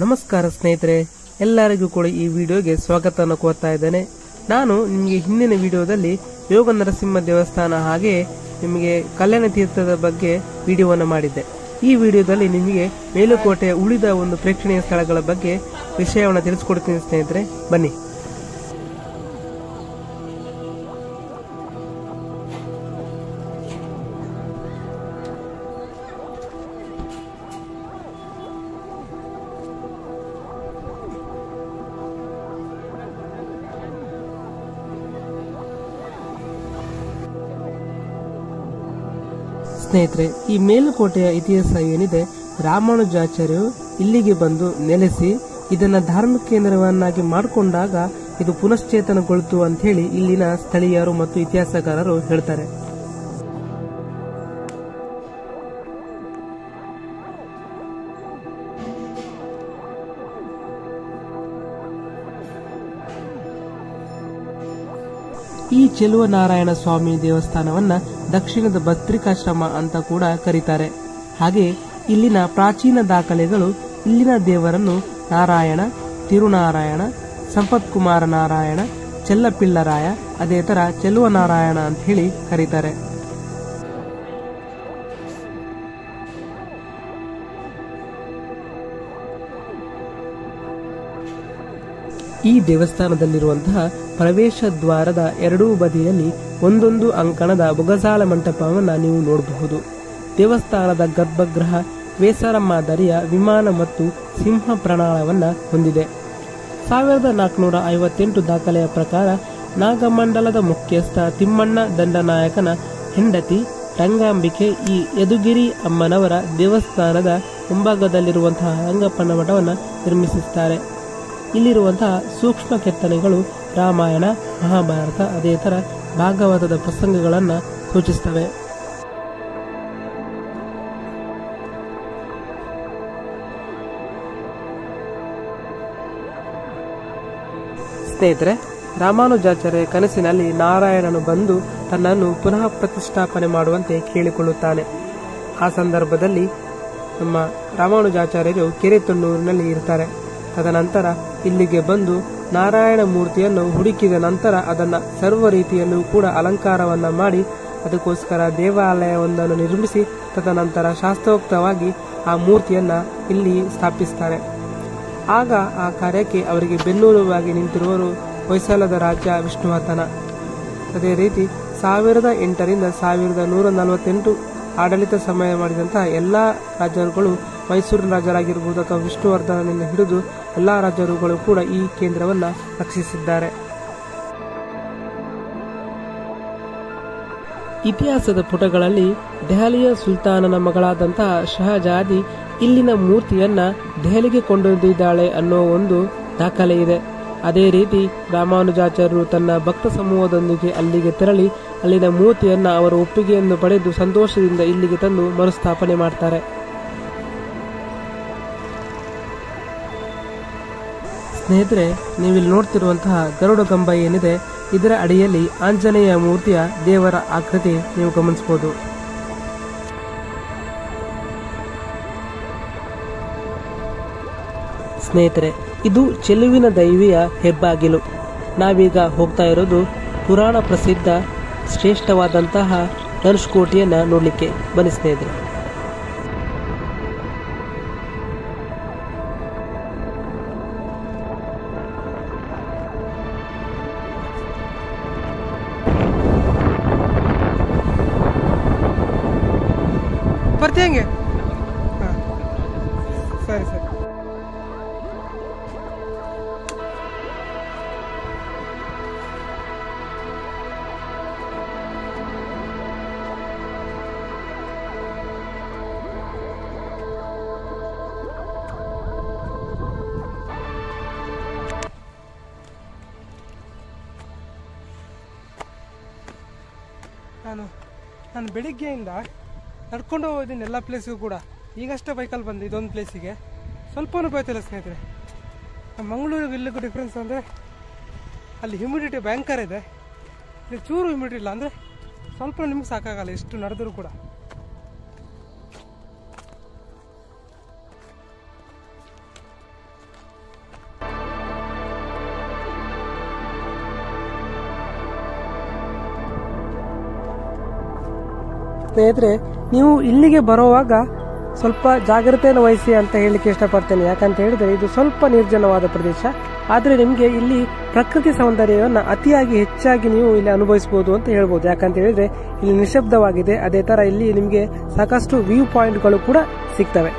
ನಮಸ್ಕಾರ ಸ್ನೇಹಿತರೆ, ಎಲ್ಲರಿಗೂ ಕೂಡ ಈ ವಿಡಿಯೋಗೆ ಸ್ವಾಗತವನ್ನು ಕೋರ್ತಾ ಇದ್ದೇನೆ. ನಾನು ನಿಮಗೆ ಹಿಂದಿನ ವಿಡಿಯೋದಲ್ಲಿ ಯೋಗ ನರಸಿಂಹ ದೇವಸ್ಥಾನ ಹಾಗೆ ನಿಮಗೆ ಕಲ್ಯಾಣ ತೀರ್ಥದ ಬಗ್ಗೆ ವಿಡಿಯೋವನ್ನು ಮಾಡಿದ್ದೆ. ಈ ವಿಡಿಯೋದಲ್ಲಿ ನಿಮಗೆ ಮೇಲುಕೋಟೆಯ ಉಳಿದ ಒಂದು ಪ್ರೇಕ್ಷಣೀಯ ಸ್ಥಳಗಳ ಬಗ್ಗೆ ವಿಷಯವನ್ನು ತಿಳಿಸಿಕೊಡ್ತೀನಿ ಸ್ನೇಹಿತರೆ, ಬನ್ನಿ. ಸ್ನೇಹಿತರೆ, ಈ ಮೇಲುಕೋಟೆಯ ಇತಿಹಾಸ ಏನಿದೆ, ರಾಮಾನುಜಾಚಾರ್ಯರು ಇಲ್ಲಿಗೆ ಬಂದು ನೆಲೆಸಿ ಇದನ್ನ ಧಾರ್ಮಿಕ ಕೇಂದ್ರವನ್ನಾಗಿ ಮಾಡಿಕೊಂಡಾಗ ಇದು ಪುನಶ್ಚೇತನಗೊಳ್ತು ಅಂತ ಹೇಳಿ ಇಲ್ಲಿನ ಸ್ಥಳೀಯರು ಮತ್ತು ಇತಿಹಾಸಕಾರರು ಹೇಳ್ತಾರೆ. ಈ ಚೆಲುವನಾರಾಯಣ ಸ್ವಾಮಿ ದೇವಸ್ಥಾನವನ್ನ ದಕ್ಷಿಣದ ಭದ್ರಿಕಾಶ್ರಮ ಅಂತ ಕೂಡ ಕರೀತಾರೆ. ಹಾಗೆ ಇಲ್ಲಿನ ಪ್ರಾಚೀನ ದಾಖಲೆಗಳು ಇಲ್ಲಿನ ದೇವರನ್ನು ನಾರಾಯಣ, ತಿರುನಾರಾಯಣ, ಸಂಪತ್ಕುಮಾರ ನಾರಾಯಣ, ಚೆಲ್ಲಪಿಳ್ಳರಾಯ, ಅದೇ ತರ ಚೆಲುವನಾರಾಯಣ ಅಂತ ಹೇಳಿ ಕರೀತಾರೆ. ಈ ದೇವಸ್ಥಾನದಲ್ಲಿರುವಂತಹ ಪ್ರವೇಶ ದ್ವಾರದ ಎರಡೂ ಬದಿಯಲ್ಲಿ ಒಂದೊಂದು ಅಂಕಣದ ಬೊಗಸಾಳ ಮಂಟಪವನ್ನು ನೀವು ನೋಡಬಹುದು. ದೇವಸ್ಥಾನದ ಗರ್ಭಗೃಹ ವೇಸರ ಮಾದರಿಯ ವಿಮಾನ ಮತ್ತು ಸಿಂಹ ಪ್ರಣಾಳವನ್ನ ಹೊಂದಿದೆ. 1458 ದಾಖಲೆಯ ಪ್ರಕಾರ ನಾಗಮಂಡಲದ ಮುಖ್ಯಸ್ಥ ತಿಮ್ಮಣ್ಣ ದಂಡನಾಯಕನ ಹೆಂಡತಿ ರಂಗಾಂಬಿಕೆ ಈ ಯದುಗಿರಿ ಅಮ್ಮನವರ ದೇವಸ್ಥಾನದ ಮುಂಭಾಗದಲ್ಲಿರುವಂತಹ ರಂಗಪ್ಪನ ಮಠವನ್ನು ನಿರ್ಮಿಸುತ್ತಾರೆ. ಇಲ್ಲಿರುವಂತಹ ಸೂಕ್ಷ್ಮ ಕೆತ್ತನೆಗಳು ರಾಮಾಯಣ, ಮಹಾಭಾರತ, ಅದೇ ತರ ಭಾಗವತದ ಪ್ರಸಂಗಗಳನ್ನು ಸೂಚಿಸುತ್ತವೆ. ಸ್ನೇಹಿತರೆ, ರಾಮಾನುಜಾಚಾರ್ಯ ಕನಸಿನಲ್ಲಿ ನಾರಾಯಣನು ಬಂದು ತನ್ನನ್ನು ಪುನಃ ಪ್ರತಿಷ್ಠಾಪನೆ ಮಾಡುವಂತೆ ಕೇಳಿಕೊಳ್ಳುತ್ತಾನೆ. ಆ ಸಂದರ್ಭದಲ್ಲಿ ನಮ್ಮ ರಾಮಾನುಜಾಚಾರ್ಯರು ಕೆರೆತೊಣ್ಣೂರಿನಲ್ಲಿ ಇರ್ತಾರೆ. ತದನಂತರ ಇಲ್ಲಿಗೆ ಬಂದು ನಾರಾಯಣ ಮೂರ್ತಿಯನ್ನು ಹುಡುಕಿದ ನಂತರ ಅದನ್ನ ಸರ್ವ ರೀತಿಯಲ್ಲೂ ಕೂಡ ಅಲಂಕಾರವನ್ನ ಮಾಡಿ ಅದಕ್ಕೋಸ್ಕರ ದೇವಾಲಯವೊಂದನ್ನು ನಿರ್ಮಿಸಿ ತದನಂತರ ಶಾಸ್ತ್ರೋಕ್ತವಾಗಿ ಆ ಮೂರ್ತಿಯನ್ನ ಇಲ್ಲಿ ಸ್ಥಾಪಿಸ್ತಾರೆ. ಆಗ ಆ ಕಾರ್ಯಕ್ಕೆ ಅವರಿಗೆ ಬೆನ್ನೆಲುಬಾಗಿ ನಿಂತಿರುವರು ಹೊಯ್ಸಳದ ರಾಜ ವಿಷ್ಣುವರ್ಧನ. ಅದೇ ರೀತಿ 1008 ರಿಂದ 1148 ಆಡಳಿತ ಸಮಯ ಮಾಡಿದಂತಹ ಎಲ್ಲಾ ರಾಜರುಗಳು, ಮೈಸೂರಿನ ರಾಜರಾಗಿರಬಹುದು ಅಥವಾ ವಿಷ್ಣುವರ್ಧನನಿಂದ ಹಿಡಿದು ಎಲ್ಲಾ ರಾಜರುಗಳು ಕೂಡ ಈ ಕೇಂದ್ರವನ್ನ ರಕ್ಷಿಸಿದ್ದಾರೆ. ಇತಿಹಾಸದ ಪುಟಗಳಲ್ಲಿ ದೆಹಲಿಯ ಸುಲ್ತಾನನ ಮಗಳಾದಂತಹ ಶಹಜಾದಿ ಇಲ್ಲಿನ ಮೂರ್ತಿಯನ್ನ ದೆಹಲಿಗೆ ಕೊಂಡೊಯ್ದಿದ್ದಾಳೆ ಅನ್ನೋ ಒಂದು ದಾಖಲೆ ಇದೆ. ಅದೇ ರೀತಿ ರಾಮಾನುಜಾಚಾರ್ಯರು ತನ್ನ ಭಕ್ತ ಸಮೂಹದೊಂದಿಗೆ ಅಲ್ಲಿಗೆ ತೆರಳಿ ಅಲ್ಲಿನ ಮೂರ್ತಿಯನ್ನ ಅವರ ಒಪ್ಪಿಗೆಯನ್ನು ಪಡೆದು ಸಂತೋಷದಿಂದ ಇಲ್ಲಿಗೆ ತಂದು ಮರುಸ್ಥಾಪನೆ ಮಾಡ್ತಾರೆ. ಸ್ನೇಹಿತರೆ, ನೀವಿಲ್ಲಿ ನೋಡ್ತಿರುವಂತಹ ಗರುಡ ಕಂಬ ಏನಿದೆ, ಇದರ ಅಡಿಯಲ್ಲಿ ಆಂಜನೇಯ ಮೂರ್ತಿಯ ದೇವರ ಆಕೃತಿ ನೀವು ಗಮನಿಸಬಹುದು. ಸ್ನೇಹಿತರೆ, ಇದು ಚೆಲುವಿನ ದೈವಿಯ ಹೆಬ್ಬಾಗಿಲು. ನಾವೀಗ ಹೋಗ್ತಾ ಇರೋದು ಪುರಾಣ ಪ್ರಸಿದ್ಧ ಶ್ರೇಷ್ಠವಾದಂತಹ ಧನುಷ್ಕೋಟಿಯನ್ನ ನೋಡ್ಲಿಕ್ಕೆ. ಬನ್ನಿ ಸ್ನೇಹಿತರೆ. ಬರ್ತಿ ಹೆಂಗೆ? ಸರಿ ಸರಿ. ನಾನು ಬೆಳಿಗ್ಗೆಯಿಂದ ನಡ್ಕೊಂಡು ಹೋಗಿದ್ದೀನಿ ಎಲ್ಲ ಪ್ಲೇಸಿಗೂ ಕೂಡ. ಈಗಷ್ಟೇ ಬೈಕಲ್ಲಿ ಬಂದು ಇದೊಂದು ಪ್ಲೇಸಿಗೆ ಸ್ವಲ್ಪನೂ ಬೈತಿಲ್ಲ ಸ್ನೇಹಿತರೆ. ಮಂಗಳೂರಿಗೆ ಇಲ್ಲಿಗೂ ಡಿಫ್ರೆನ್ಸ್ ಅಂದರೆ ಅಲ್ಲಿ ಹ್ಯುಮಿಡಿಟಿ ಭಯಂಕರ ಇದೆ, ಇಲ್ಲಿ ಚೂರು ಹ್ಯುಮಿಡಿಟಿ ಇಲ್ಲ. ಅಂದರೆ ಸ್ವಲ್ಪ ನಿಮ್ಗೆ ಸಾಕಾಗಲ್ಲ ಎಷ್ಟು ನಡೆದರೂ ಕೂಡ. ಸ್ನೇಹಿತರೆ, ನೀವು ಇಲ್ಲಿಗೆ ಬರುವಾಗ ಸ್ವಲ್ಪ ಜಾಗ್ರತೆಯನ್ನು ವಹಿಸಿ ಅಂತ ಹೇಳಲಿಕ್ಕೆ ಇಷ್ಟಪಡ್ತೇನೆ. ಯಾಕಂತ ಹೇಳಿದ್ರೆ ಇದು ಸ್ವಲ್ಪ ನಿರ್ಜನವಾದ ಪ್ರದೇಶ, ಆದರೆ ನಿಮಗೆ ಇಲ್ಲಿ ಪ್ರಕೃತಿ ಸೌಂದರ್ಯವನ್ನು ಅತಿಯಾಗಿ ಹೆಚ್ಚಾಗಿ ನೀವು ಇಲ್ಲಿ ಅನುಭವಿಸಬಹುದು ಅಂತ ಹೇಳ್ಬೋದು. ಯಾಕಂತ ಹೇಳಿದ್ರೆ ಇಲ್ಲಿ ನಿಶಬ್ದವಾಗಿದೆ. ಅದೇ ತರ ಇಲ್ಲಿ ನಿಮಗೆ ಸಾಕಷ್ಟು ವ್ಯೂ ಪಾಯಿಂಟ್ಗಳು ಕೂಡ ಸಿಗ್ತವೆ.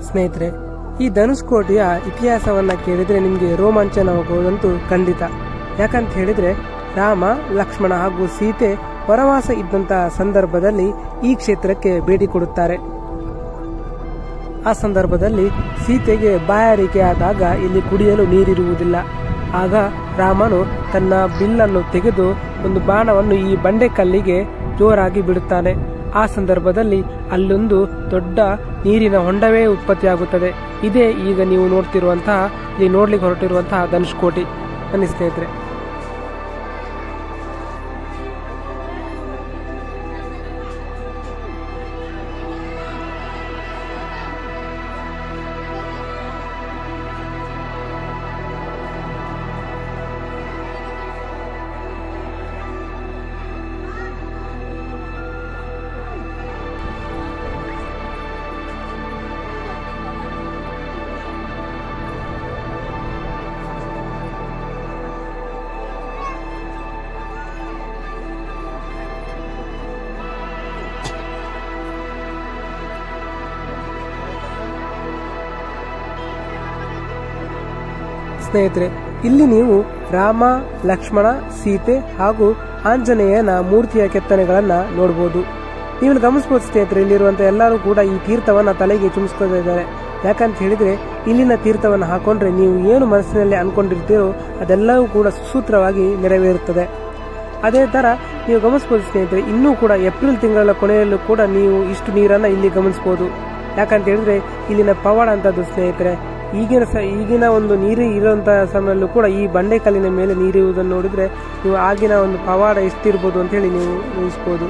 ಸ್ನೇಹಿತರೆ, ಈ ಧನುಷ್ಕೋಟಿಯ ಇತಿಹಾಸವನ್ನ ಕೇಳಿದ್ರೆ ನಿಮಗೆ ರೋಮಾಂಚನವಾಗುವುದಂತೂ ಖಂಡಿತ. ಯಾಕಂತ ಹೇಳಿದ್ರೆ ರಾಮ, ಲಕ್ಷ್ಮಣ ಹಾಗೂ ಸೀತೆ ವನವಾಸ ಇದ್ದಂತಹ ಸಂದರ್ಭದಲ್ಲಿ ಈ ಕ್ಷೇತ್ರಕ್ಕೆ ಭೇಟಿ ಕೊಡುತ್ತಾರೆ. ಆ ಸಂದರ್ಭದಲ್ಲಿ ಸೀತೆಗೆ ಬಾಯಾರಿಕೆ ಆದಾಗ ಇಲ್ಲಿ ಕುಡಿಯಲು ನೀರಿರುವುದಿಲ್ಲ. ಆಗ ರಾಮನು ತನ್ನ ಬಿಲ್ಲನ್ನು ತೆಗೆದು ಒಂದು ಬಾಣವನ್ನು ಈ ಬಂಡೆಕಲ್ಲಿಗೆ ಜೋರಾಗಿ ಬಿಡುತ್ತಾನೆ. ಆ ಸಂದರ್ಭದಲ್ಲಿ ಅಲ್ಲೊಂದು ದೊಡ್ಡ ನೀರಿನ ಹೊಂಡವೇ ಉತ್ಪತ್ತಿಯಾಗುತ್ತದೆ. ಇದೇ ಈಗ ನೀವು ನೋಡ್ತಿರುವಂತಹ, ಇಲ್ಲಿ ನೋಡ್ಲಿಕ್ಕೆ ಹೊರಟಿರುವಂತಹ ಧನುಷ್ಕೋಟಿ. ಬನ್ನಿ ಸ್ನೇಹಿತರೆ. ಸ್ನೇಹಿತರೆ, ಇಲ್ಲಿ ನೀವು ರಾಮ, ಲಕ್ಷ್ಮಣ, ಸೀತೆ ಹಾಗೂ ಆಂಜನೇಯನ ಮೂರ್ತಿಯ ಕೆತ್ತನೆಗಳನ್ನ ನೋಡಬಹುದು. ನೀವು ಗಮನಿಸಬಹುದು ಸ್ನೇಹಿತರೆ, ಇಲ್ಲಿರುವಂತಹ ಎಲ್ಲರೂ ಕೂಡ ಈ ತೀರ್ಥವನ್ನ ತಲೆಗೆ ಚುಮಿಸ್ಕೊಳ್ತಾ ಇದ್ದಾರೆ. ಯಾಕಂತ ಹೇಳಿದ್ರೆ ಇಲ್ಲಿನ ತೀರ್ಥವನ್ನು ಹಾಕೊಂಡ್ರೆ ನೀವು ಏನು ಮನಸ್ಸಿನಲ್ಲಿ ಅನ್ಕೊಂಡಿರ್ತೀರೋ ಅದೆಲ್ಲವೂ ಕೂಡ ಸುಸೂತ್ರವಾಗಿ ನೆರವೇರುತ್ತದೆ. ಅದೇ ತರ ನೀವು ಗಮನಿಸಬಹುದು ಸ್ನೇಹಿತರೆ, ಇನ್ನೂ ಕೂಡ ಏಪ್ರಿಲ್ ತಿಂಗಳ ಕೊನೆಯಲ್ಲೂ ಕೂಡ ನೀವು ಇಷ್ಟು ನೀರನ್ನ ಇಲ್ಲಿ ಗಮನಿಸಬಹುದು. ಯಾಕಂತ ಹೇಳಿದ್ರೆ ಇಲ್ಲಿನ ಪವಾಡ ಅಂತದ್ದು ಸ್ನೇಹಿತರೆ. ಈಗಿನ ಒಂದು ನೀರು ಇರುವಂತಹ ಸಮಯದಲ್ಲೂ ಕೂಡ ಈ ಬಂಡೆಕಲ್ಲಿನ ಮೇಲೆ ನೀರಿರುವುದನ್ನು ನೋಡಿದ್ರೆ ನೀವು ಆಗಿನ ಒಂದು ಪವಾಡ ಎಷ್ಟಿರ್ಬೋದು ಅಂತ ಹೇಳಿ ನೀವು ಊಹಿಸಬಹುದು.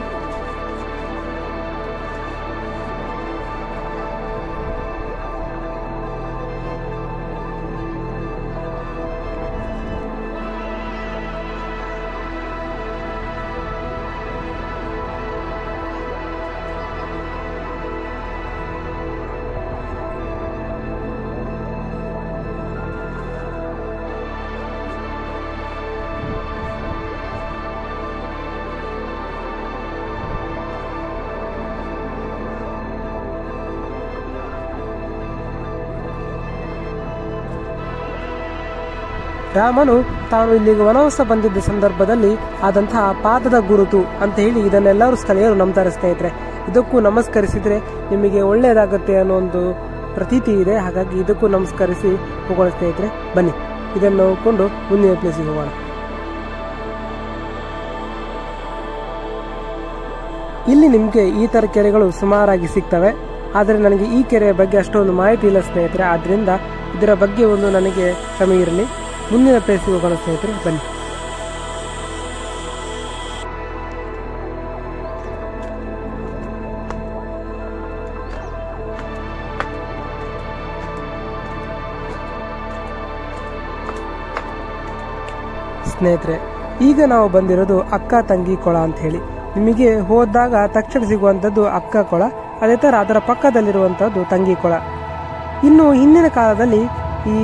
ರಾಮನು ತಾನು ಇಲ್ಲಿಗೆ ವನವಾಸ ಬಂದಿದ್ದ ಸಂದರ್ಭದಲ್ಲಿ ಆದಂತಹ ಪಾದದ ಗುರುತು ಅಂತ ಹೇಳಿ ಇದನ್ನೆಲ್ಲರೂ ಸ್ಥಳೀಯರು ನಂಬ್ತಾರೆ ಸ್ನೇಹಿತರೆ. ಇದಕ್ಕೂ ನಮಸ್ಕರಿಸಿದ್ರೆ ನಿಮಗೆ ಒಳ್ಳೆಯದಾಗುತ್ತೆ ಅನ್ನೋ ಒಂದು ಪ್ರತೀತಿ ಇದೆ. ಹಾಗಾಗಿ ಇದಕ್ಕೂ ನಮಸ್ಕರಿಸಿ ಹೋಗೋಣ ಸ್ನೇಹಿತರೆ. ಬನ್ನಿ, ಇದನ್ನು ನೋಡಿಕೊಂಡು ಮುಂದಿನ ಪ್ಲೇಸಿಗೆ ಹೋಗೋಣ. ಇಲ್ಲಿ ನಿಮಗೆ ಈ ತರ ಕೆರೆಗಳು ಸುಮಾರಾಗಿ ಸಿಗ್ತವೆ. ಆದರೆ ನನಗೆ ಈ ಕೆರೆಯ ಬಗ್ಗೆ ಅಷ್ಟೊಂದು ಮಾಹಿತಿ ಇಲ್ಲ ಸ್ನೇಹಿತರೆ. ಆದ್ರಿಂದ ಇದರ ಬಗ್ಗೆ ಒಂದು ನನಗೆ ಕ್ಷಮೆ ಇರಲಿ. ಮುಂದಿನ ಪ್ಲೇಸ್ಗೆ ಹೋಗೋಣ ಸ್ನೇಹಿತರೆ. ಬನ್ನಿ. ಸ್ನೇಹಿತರೆ, ಈಗ ನಾವು ಬಂದಿರೋದು ಅಕ್ಕ ತಂಗಿ ಕೊಳ ಅಂತ ಹೇಳಿ. ನಿಮಗೆ ಹೋದಾಗ ತಕ್ಷಣ ಸಿಗುವಂತದ್ದು ಅಕ್ಕ ಕೊಳ, ಅದೇ ತರ ಅದರ ಪಕ್ಕದಲ್ಲಿರುವಂತದ್ದು ತಂಗಿ ಕೊಳ. ಇನ್ನು ಹಿಂದಿನ ಕಾಲದಲ್ಲಿ ಈ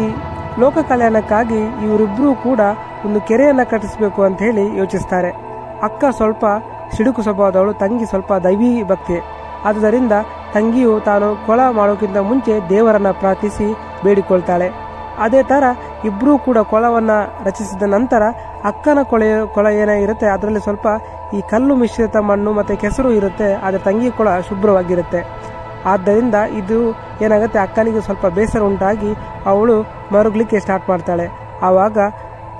ಲೋಕ ಕಲ್ಯಾಣಕ್ಕಾಗಿ ಇವರಿಬ್ರು ಕೂಡ ಒಂದು ಕೆರೆಯನ್ನ ಕಟ್ಟಿಸಬೇಕು ಅಂತ ಹೇಳಿ ಯೋಚಿಸ್ತಾರೆ. ಅಕ್ಕ ಸ್ವಲ್ಪ ಸಿಡುಕು ಸ್ವಭಾವದವಳು, ತಂಗಿ ಸ್ವಲ್ಪ ದೈವಿ ಭಕ್ತಿ. ಆದುದರಿಂದ ತಂಗಿಯು ತಾನು ಕೊಳ ಮಾಡೋಕ್ಕಿಂತ ಮುಂಚೆ ದೇವರನ್ನ ಪ್ರಾರ್ಥಿಸಿ ಬೇಡಿಕೊಳ್ತಾಳೆ. ಅದೇ ತರ ಇಬ್ಬರೂ ಕೂಡ ಕೊಳವನ್ನ ರಚಿಸಿದ ನಂತರ ಅಕ್ಕನ ಕೊಳ ಏನಾಗಿರುತ್ತೆ ಅದರಲ್ಲಿ ಸ್ವಲ್ಪ ಈ ಕಲ್ಲು ಮಿಶ್ರಿತ ಮಣ್ಣು ಮತ್ತೆ ಕೆಸರು ಇರುತ್ತೆ, ಆದರೆ ತಂಗಿ ಕೊಳ ಶುಭ್ರವಾಗಿರುತ್ತೆ. ಆದ್ದರಿಂದ ಇದು ಏನಾಗುತ್ತೆ, ಅಕ್ಕನಿಗೆ ಸ್ವಲ್ಪ ಬೇಸರ ಉಂಟಾಗಿ ಅವಳು ಮರುಗಲಿಕ್ಕೆ ಸ್ಟಾರ್ಟ್ ಮಾಡ್ತಾಳೆ. ಆವಾಗ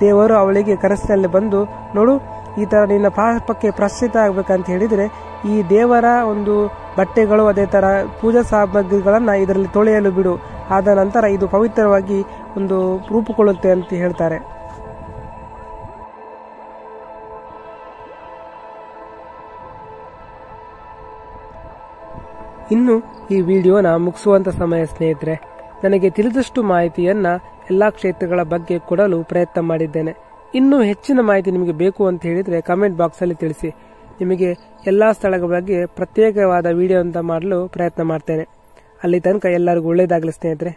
ದೇವರು ಅವಳಿಗೆ ಕನಸಿನಲ್ಲಿ ಬಂದು, ನೋಡು, ಈ ತರ ನಿನ್ನ ಪಾಪಕ್ಕೆ ಪ್ರಾಯಶ್ಚಿತ್ತ ಆಗ್ಬೇಕಂತ ಹೇಳಿದ್ರೆ ಈ ದೇವರ ಒಂದು ಬಟ್ಟೆಗಳು ಅದೇ ತರ ಪೂಜಾ ಸಾಮಗ್ರಿಗಳನ್ನ ಇದರಲ್ಲಿ ತೊಳೆಯಲು ಬಿಡು, ಆದ ನಂತರ ಇದು ಪವಿತ್ರವಾಗಿ ಒಂದು ರೂಪುಗೊಳ್ಳುತ್ತೆ ಅಂತ ಹೇಳ್ತಾರೆ. ಇನ್ನು ಈ ವಿಡಿಯೋನ ಮುಗಿಸುವಂತ ಸಮಯ ಸ್ನೇಹಿತರೆ. ನನಗೆ ತಿಳಿದಷ್ಟು ಮಾಹಿತಿಯನ್ನ ಎಲ್ಲಾ ಕ್ಷೇತ್ರಗಳ ಬಗ್ಗೆ ಕೊಡಲು ಪ್ರಯತ್ನ ಮಾಡಿದ್ದೇನೆ. ಇನ್ನೂ ಹೆಚ್ಚಿನ ಮಾಹಿತಿ ನಿಮಗೆ ಬೇಕು ಅಂತ ಹೇಳಿದ್ರೆ ಕಮೆಂಟ್ ಬಾಕ್ಸ್ ಅಲ್ಲಿ ತಿಳಿಸಿ. ನಿಮಗೆ ಎಲ್ಲಾ ಸ್ಥಳಗಳ ಬಗ್ಗೆ ಪ್ರತ್ಯೇಕವಾದ ವಿಡಿಯೋ ಅಂತ ಮಾಡಲು ಪ್ರಯತ್ನ ಮಾಡ್ತೇನೆ. ಅಲ್ಲಿ ತನಕ ಎಲ್ಲರಿಗೂ ಒಳ್ಳೆಯದಾಗಲಿ ಸ್ನೇಹಿತರೆ.